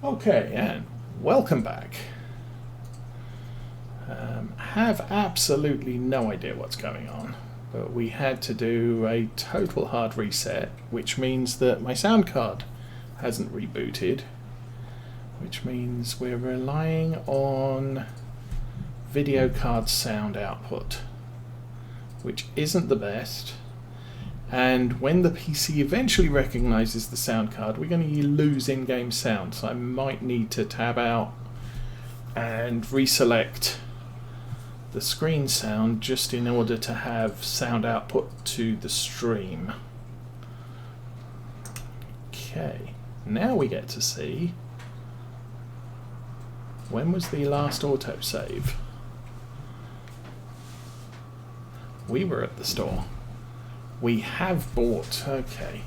Okay, and welcome back. Have absolutely no idea what's going on, but we had to do a total hard reset, which means that my sound card hasn't rebooted, which means we're relying on video card sound output, which isn't the best. And when the PC eventually recognizes the sound card, we're going to lose in-game sound. So I might need to tab out and reselect the screen sound just in order to have sound output to the stream. Okay, now we get to see when was the last autosave. We were at the store. We have bought, okay.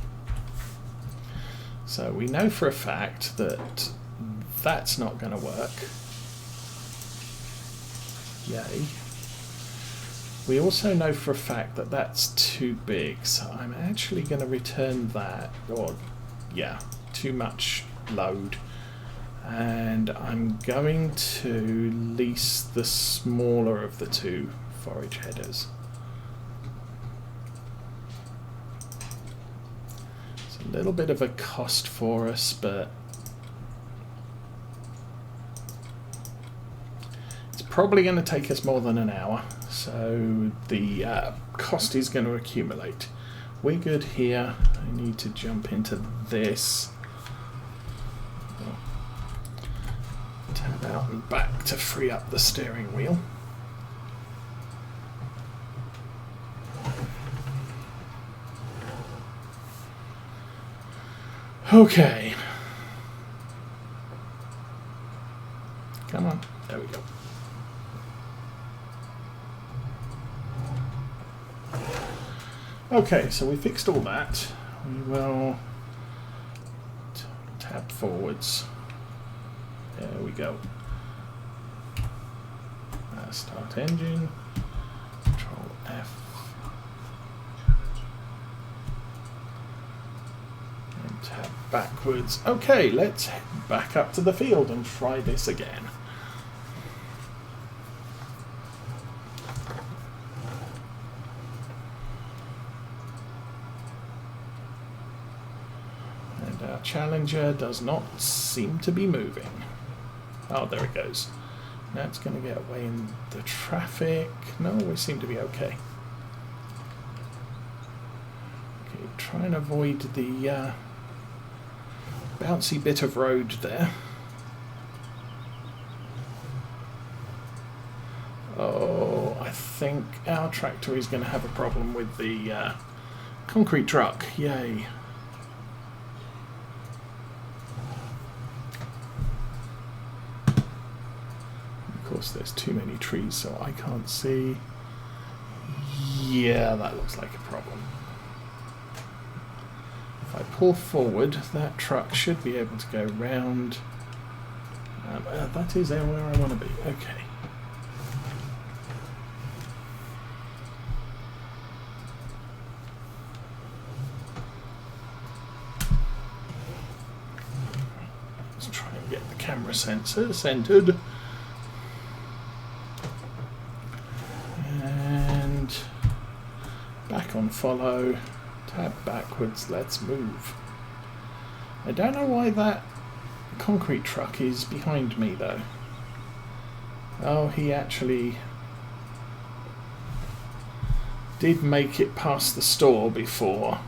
So we know for a fact that that's not going to work. Yay. We also know for a fact that that's too big, so I'm actually going to return that, or yeah, too much load. And I'm going to lease the smaller of the two forage headers. It's a little bit of a cost for us, but it's probably going to take us more than an hour, so the cost is going to accumulate. We're good here. I need to jump into this. Tab out and back to free up the steering wheel. Okay. Come on. There we go. Okay, so we fixed all that. We will tab forwards. There we go. Start engine. Control F. And tab backwards. Okay, let's head back up to the field and try this again. And our Challenger does not seem to be moving. Oh, there it goes. Now it's going to get away in the traffic. No, we seem to be okay. Okay, try and avoid the bouncy bit of road there. Oh, I think our tractor is going to have a problem with the concrete truck. Yay. Of course, there's too many trees, so I can't see. Yeah, that looks like a problem. If I pull forward, that truck should be able to go round. That is where I want to be. Okay. Let's try and get the camera sensor centered. Back on follow, tab backwards, let's move. I don't know why that concrete truck is behind me though. Oh, he actually did make it past the store before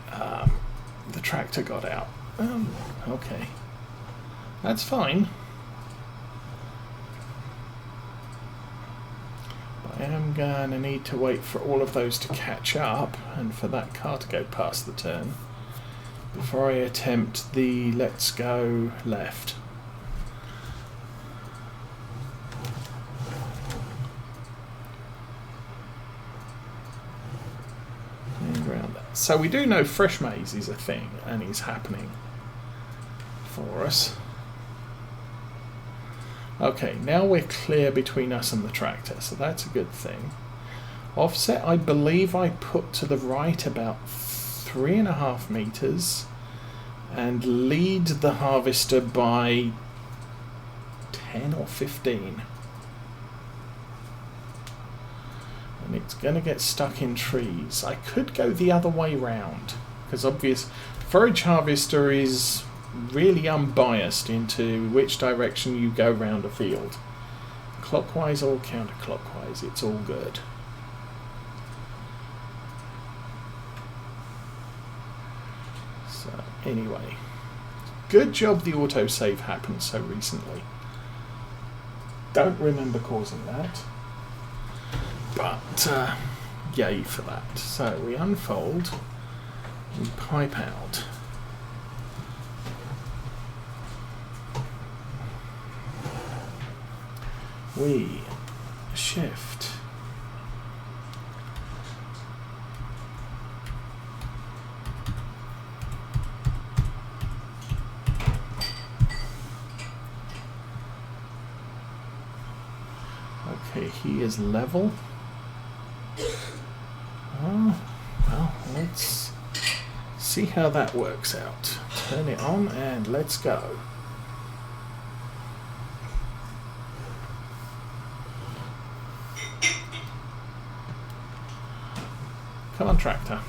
the tractor got out. Okay. That's fine. I am going to need to wait for all of those to catch up and for that car to go past the turn before I attempt the let's go left. And around that. So we do know Fresh Maize is a thing and is happening for us. Okay, now we're clear between us and the tractor, so that's a good thing. Offset, I believe I put to the right about 3.5 meters, and lead the harvester by 10 or 15. And it's going to get stuck in trees. I could go the other way round, because obvious forage harvester is really unbiased into which direction you go round a field. Clockwise or counterclockwise, it's all good. So anyway, good job the autosave happened so recently. Don't remember causing that, but yay for that. So we unfold, we pipe out. We shift. Okay, he is level. Oh, well, let's see how that works out. Turn it on and let's go. Come on, tractor.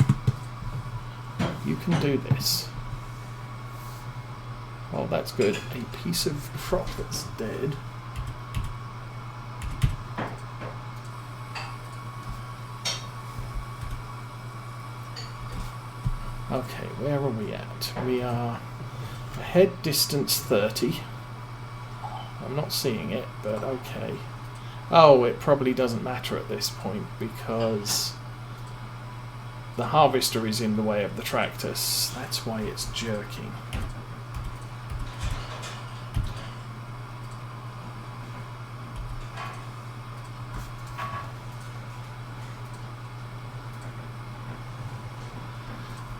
You can do this. Well, that's good. A piece of crop that's dead. Okay, where are we at? We are ahead distance 30. I'm not seeing it, but okay. Oh, it probably doesn't matter at this point because the harvester is in the way of the tractors. That's why it's jerking.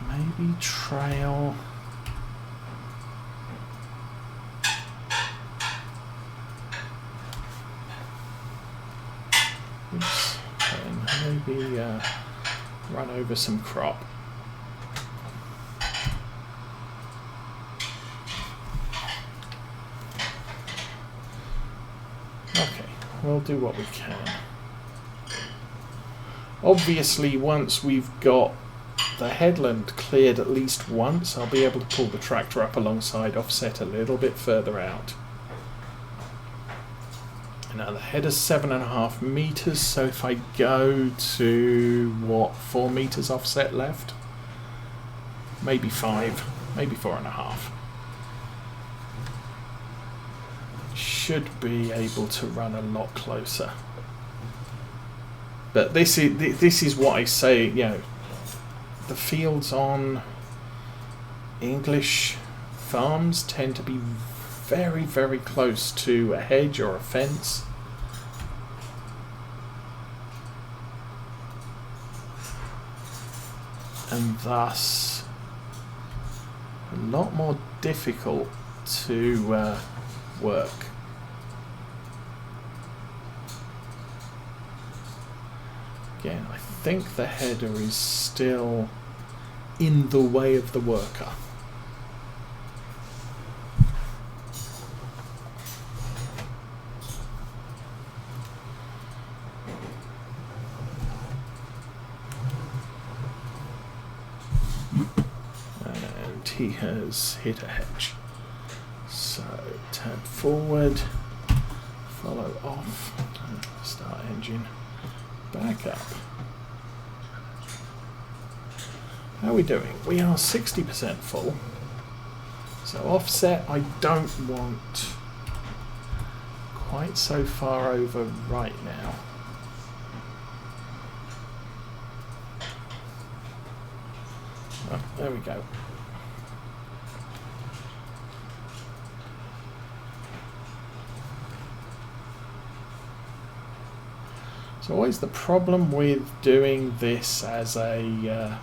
Maybe trail. Oops. And maybe run over some crop. Okay, we'll do what we can. Obviously, once we've got the headland cleared at least once, I'll be able to pull the tractor up alongside, offset a little bit further out. Now the header's 7.5 meters, so if I go to, what, 4 meters offset left? Maybe 5, maybe 4.5. Should be able to run a lot closer. But this is what I say, you know, the fields on English farms tend to be very, very close to a hedge or a fence. And thus a lot more difficult to work. Again, I think the header is still in the way of the worker. And he has hit a hedge. So tab forward, follow off, start engine, back up. How are we doing? We are 60% full. So offset, I don't want quite so far over right now. Oh, there we go. So always the problem with doing this as a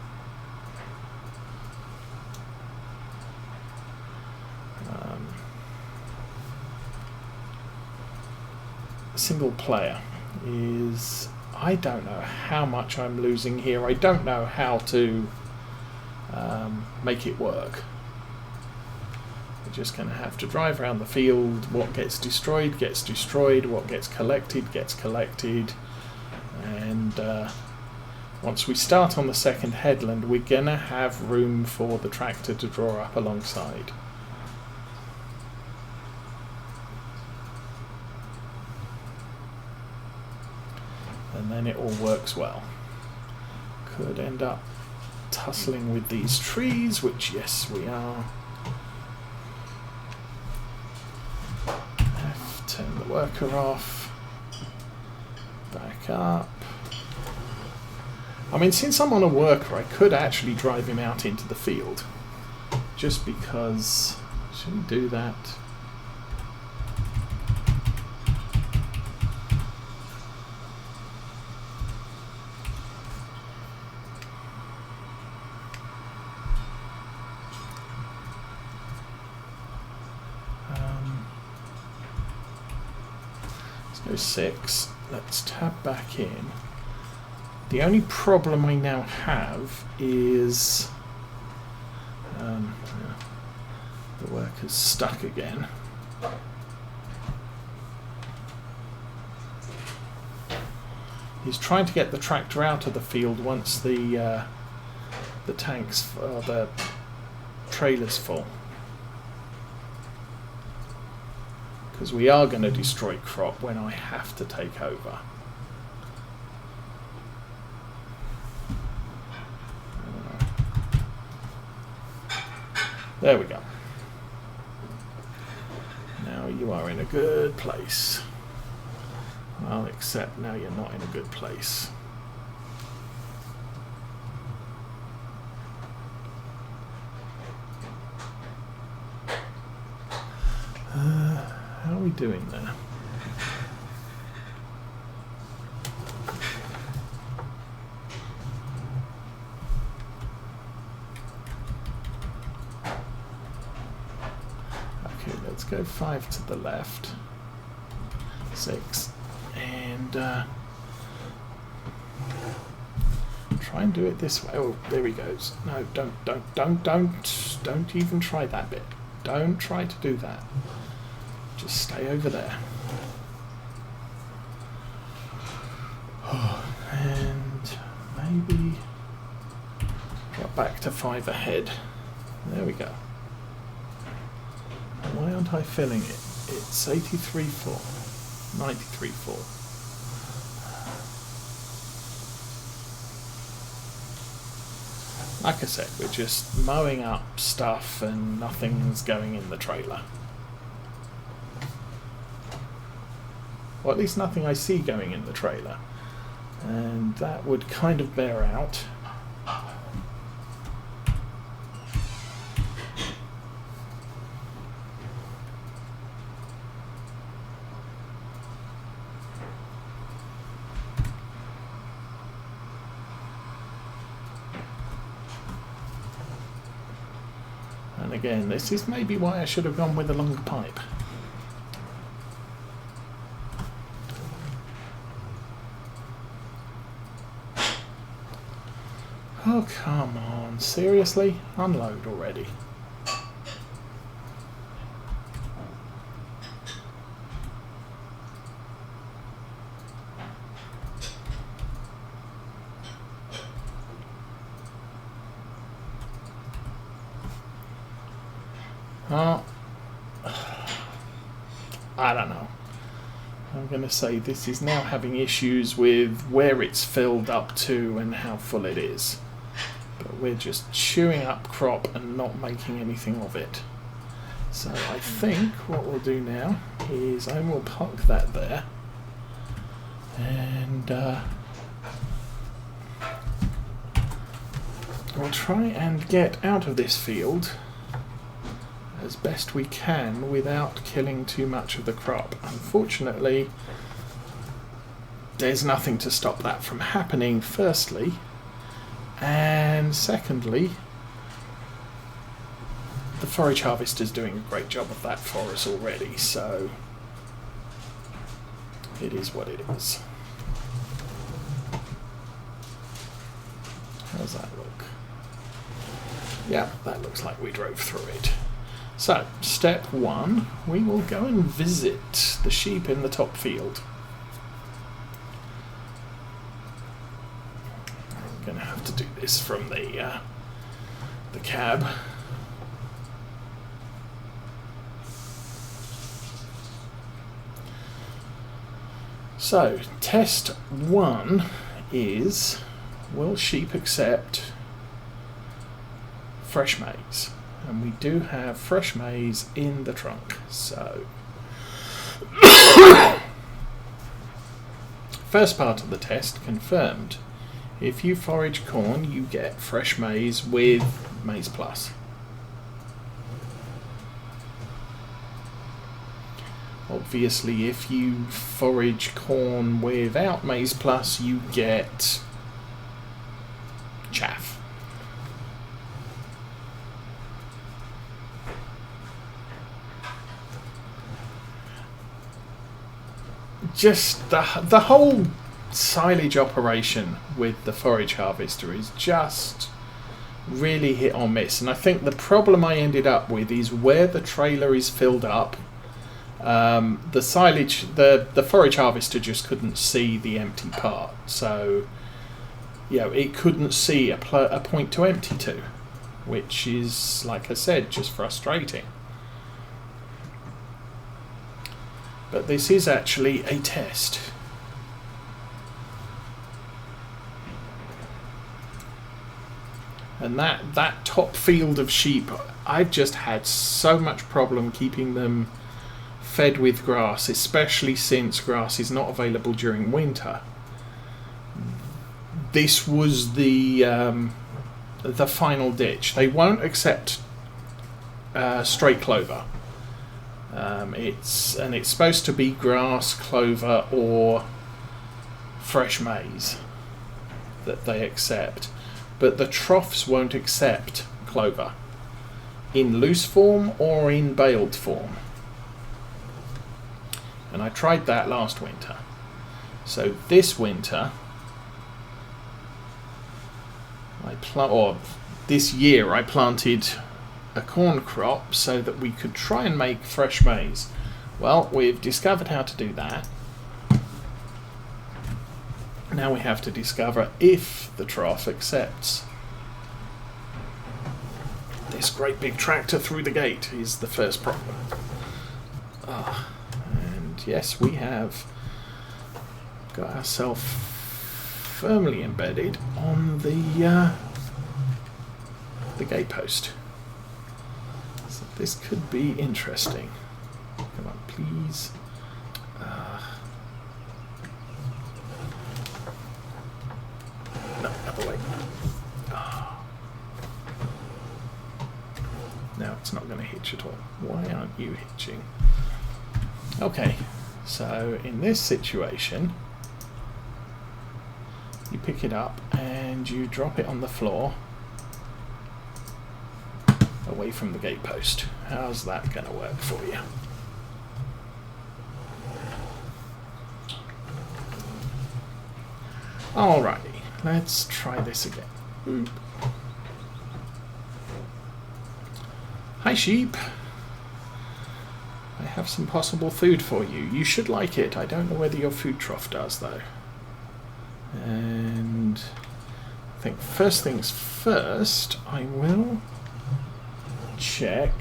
single player is I don't know how much I'm losing here. I don't know how to make it work. We're just going to have to drive around the field. What gets destroyed, what gets collected. And once we start on the second headland, we're going to have room for the tractor to draw up alongside. And then it all works well. Could end up tussling with these trees, which yes we are. Turn the worker off. Back up. I mean, since I'm on a worker, I could actually drive him out into the field. Just because... shouldn't do that. Let's go 6. Let's tab back in. The only problem I now have is the worker's stuck again. He's trying to get the tractor out of the field once the tanks, the trailer's full. Because we are going to destroy crop when I have to take over. There we go. Now you are in a good place. Well, except now you're not in a good place. How are we doing there? Okay, let's go 5 to the left. 6. And try and do it this way. Oh, there he goes. No, don't even try that bit. Don't try to do that. Just stay over there. And maybe got back to 5 ahead. There we go. Why aren't I filling it? It's 83.4. 93.4. Like I said, we're just mowing up stuff and nothing's going in the trailer. Or at least nothing I see going in the trailer. And that would kind of bear out. And again, this is maybe why I should have gone with a longer pipe. Oh, come on. Seriously? Unload already. Oh, I don't know. I'm going to say this is now having issues with where it's filled up to and how full it is. But we're just chewing up crop and not making anything of it. So I think what we'll do now is I will park that there. And we'll try and get out of this field as best we can without killing too much of the crop. Unfortunately, there's nothing to stop that from happening, firstly, and secondly, the forage harvester's doing a great job of that for us already, so it is what it is. How's that look? Yeah, that looks like we drove through it. So, step 1, we will go and visit the sheep in the top field. I'm going to have to do this from the cab. So, test 1 is, will sheep accept fresh maize? And we do have fresh maize in the trunk. So, first part of the test confirmed. If you forage corn, you get fresh maize with Maize Plus. Obviously, if you forage corn without Maize Plus, you get chaff. Just the whole silage operation with the forage harvester is just really hit or miss. And I think the problem I ended up with is where the trailer is filled up, the silage, the forage harvester just couldn't see the empty part. So, you know, it couldn't see a point to empty to, which is, like I said, just frustrating. But this is actually a test. And that top field of sheep, I've just had so much problem keeping them fed with grass, especially since grass is not available during winter. This was the final ditch. They won't accept straight clover. It's supposed to be grass, clover, or fresh maize that they accept, but the troughs won't accept clover in loose form or in baled form. And I tried that last winter. So this winter, this year I planted a corn crop so that we could try and make fresh maize. Well, we've discovered how to do that. Now we have to discover if the trough accepts. This great big tractor through the gate is the first problem. And yes, we have got ourselves firmly embedded on the gate post. So this could be interesting. Come on, please. No, other way. Now it's not going to hitch at all. Why aren't you hitching? Okay, so in this situation, you pick it up and you drop it on the floor away from the gate post. How's that going to work for you? Alrighty, let's try this again. Oop. Hi sheep. I have some possible food for you. You should like it. I don't know whether your food trough does though. And I think first things first, I will check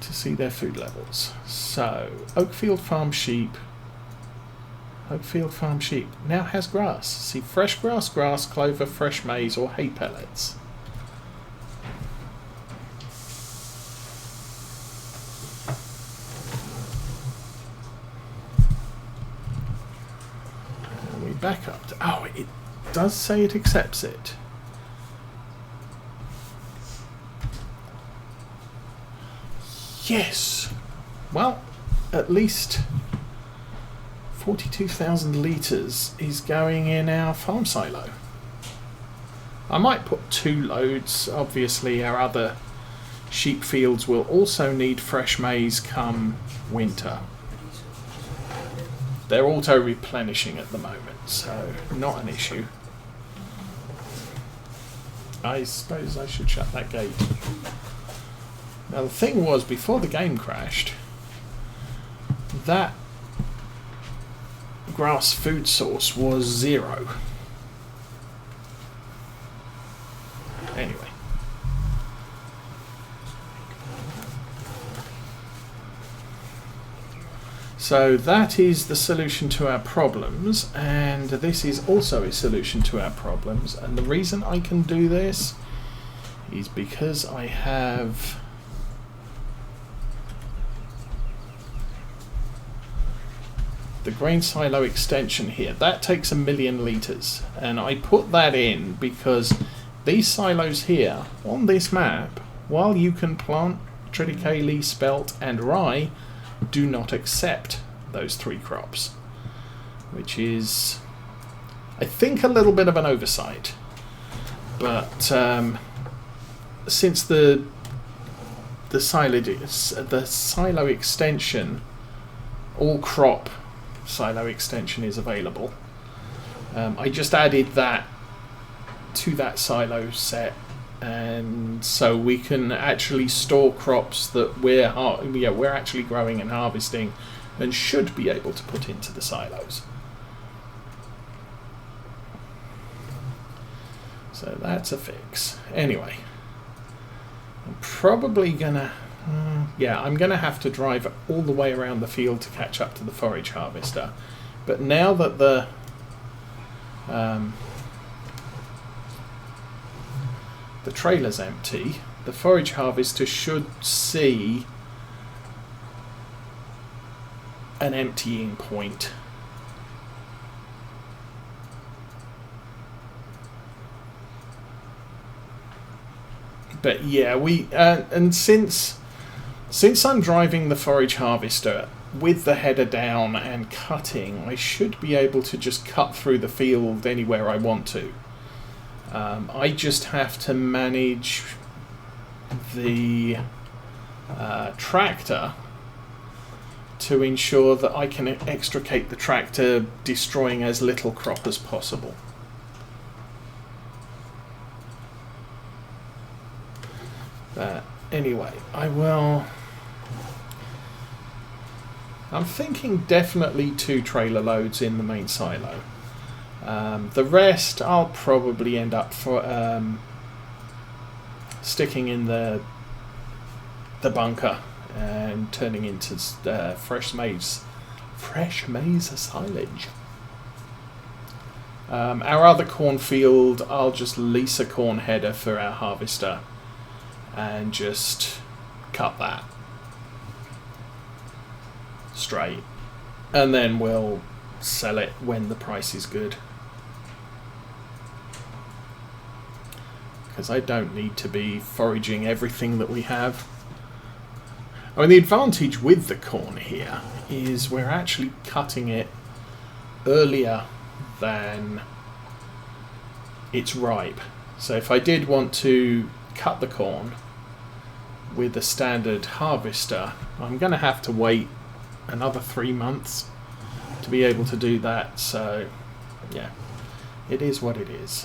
to see their food levels. So, Oakfield Farm Sheep now has grass. See, fresh grass, clover, fresh maize, or hay pellets. And we back up to, oh, it does say it accepts it. Yes. Well, at least 42,000 litres is going in our farm silo. I might put 2 loads. Obviously our other sheep fields will also need fresh maize come winter. They're auto replenishing at the moment, so not an issue. I suppose I should shut that gate. Now the thing was, before the game crashed, that grass food source was 0. Anyway. So that is the solution to our problems, and this is also a solution to our problems. And the reason I can do this is because I have the grain silo extension here. That takes 1 million litres, and I put that in because these silos here on this map, while you can plant triticale, spelt and rye, do not accept those 3 crops, which is, I think, a little bit of an oversight. But since the silo extension, all crop silo extension is available, I just added that to that silo set, and so we can actually store crops that we're actually growing and harvesting and should be able to put into the silos. So that's a fix. Anyway, I'm probably gonna I'm gonna have to drive all the way around the field to catch up to the forage harvester. But now that the trailer's empty, the forage harvester should see an emptying point. But yeah, and since I'm driving the forage harvester with the header down and cutting, I should be able to just cut through the field anywhere I want to. I just have to manage the tractor to ensure that I can extricate the tractor, destroying as little crop as possible. But anyway, I'm thinking definitely 2 trailer loads in the main silo. The rest I'll probably end up sticking in the bunker and turning into fresh maize silage. Our other cornfield, I'll just lease a corn header for our harvester and just cut that straight, and then we'll sell it when the price is good, because I don't need to be foraging everything that we have. I mean, the advantage with the corn here is we're actually cutting it earlier than it's ripe. So if I did want to cut the corn with a standard harvester, I'm going to have to wait another 3 months to be able to do that. So yeah, it is what it is.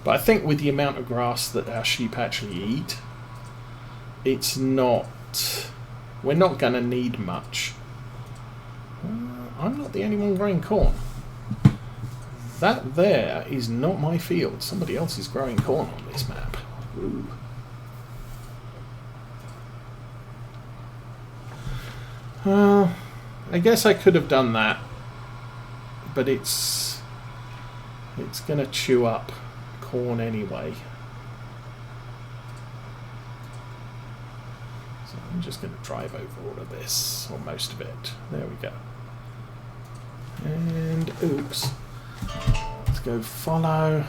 But I think with the amount of grass that our sheep actually eat, we're not going to need much. I'm not the only one growing corn. That there is not my field. Somebody else is growing corn on this map. Ooh. I guess I could have done that, but it's going to chew up corn anyway. So I'm just going to drive over all of this, or most of it. There we go. And oops. Let's go follow,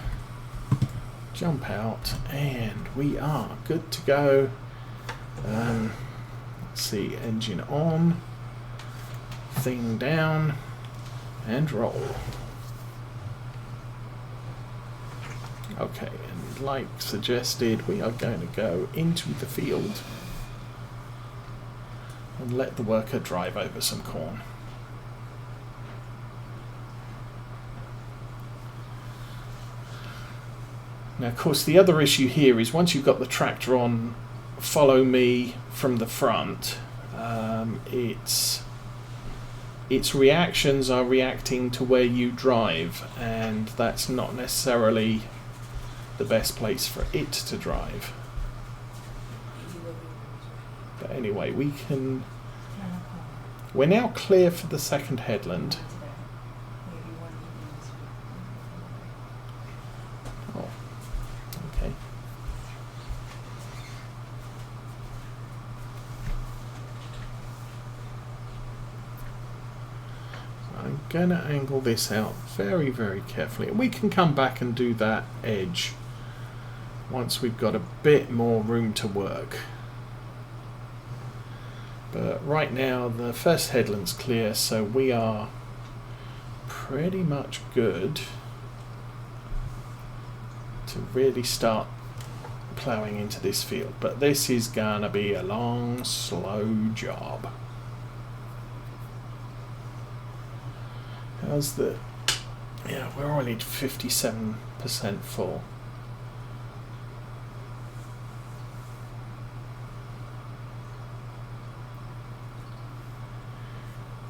jump out, and we are good to go. Let's see, engine on, thing down, and roll. Okay, and like suggested, we are going to go into the field and let the worker drive over some corn. Now, of course, the other issue here is once you've got the tractor on follow me from the front, its reactions are reacting to where you drive, and that's not necessarily the best place for it to drive. But anyway, we're now clear for the second headland. Oh, okay. I'm going to angle this out very, very carefully. And we can come back and do that edge once we've got a bit more room to work. But right now the first headland's clear, so we are pretty much good to really start ploughing into this field. But this is gonna be a long, slow job. How's the... yeah, we're only 57% full.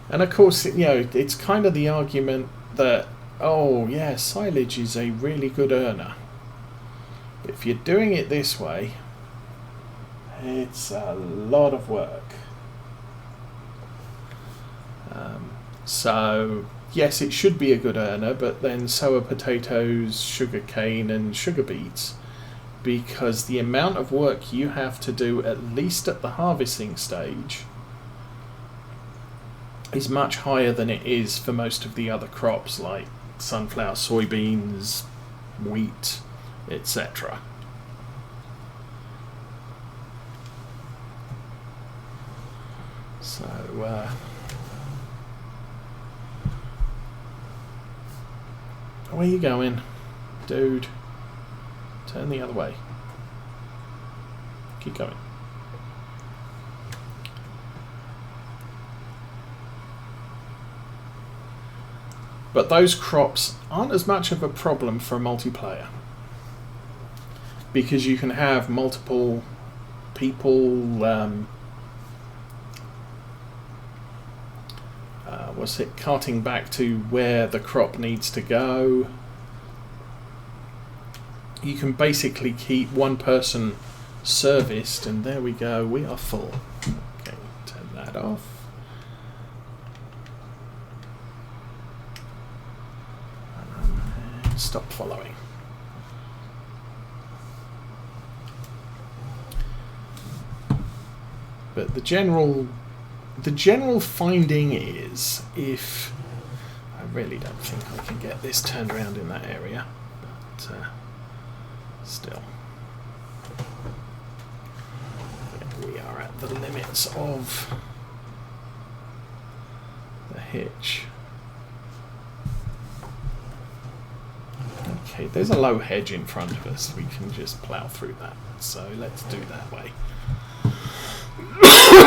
And of course, you know, it's kind of the argument that, oh yeah, silage is a really good earner. But if you're doing it this way, it's a lot of work. So yes, it should be a good earner, but then so are potatoes, sugar cane and sugar beets, because the amount of work you have to do, at least at the harvesting stage, is much higher than it is for most of the other crops like sunflower, soybeans, wheat, etc. So where are you going, dude? Turn the other way. Keep going. But those crops aren't as much of a problem for a multiplayer, because you can have multiple people carting back to where the crop needs to go. You can basically keep one person serviced, and there we go, we are full. Okay, turn that off. Stop following. But the general finding is, if I really don't think I can get this turned around in that area, but still, we are at the limits of the hitch. Okay, there's a low hedge in front of us. We can just plough through that. So let's do that way.